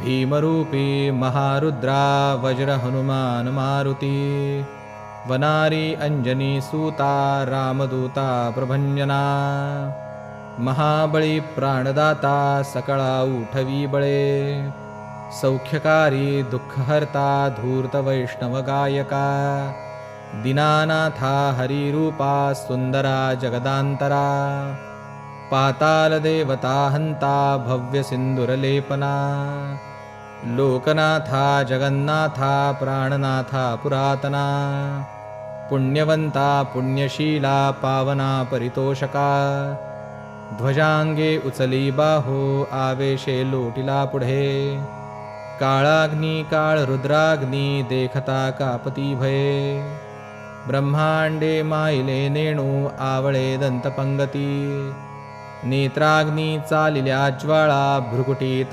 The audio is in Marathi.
भीमरूपी महारुद्रा वज्र हनुमान मारुती वनारी अंजनी सूता रामदूता प्रभंजना महाबळी प्राणदाता सकळा उठवी बळे सौख्यकारी दुःखहर्ता धूर्त वैष्णव गायका दीनानाथा हरिरूपा सुंदरा जगदांतरा पाताल देवता हंता भव्य सिंदूरलेपना लोकनाथा जगन्नाथा प्राणनाथा पुरातना पुण्यवंता पुण्यशीला पावना परितोषका ध्वजांगे उचली बाहो आवेशे लोटिला पुढे काळाग्नी काळ रुद्राग्नी देखता कापती भये ब्रह्मांडे माईले नेणू आवळे दंतपंगती नेत्राग्नी चालिल्या ज्वाळा भ्रुकुटी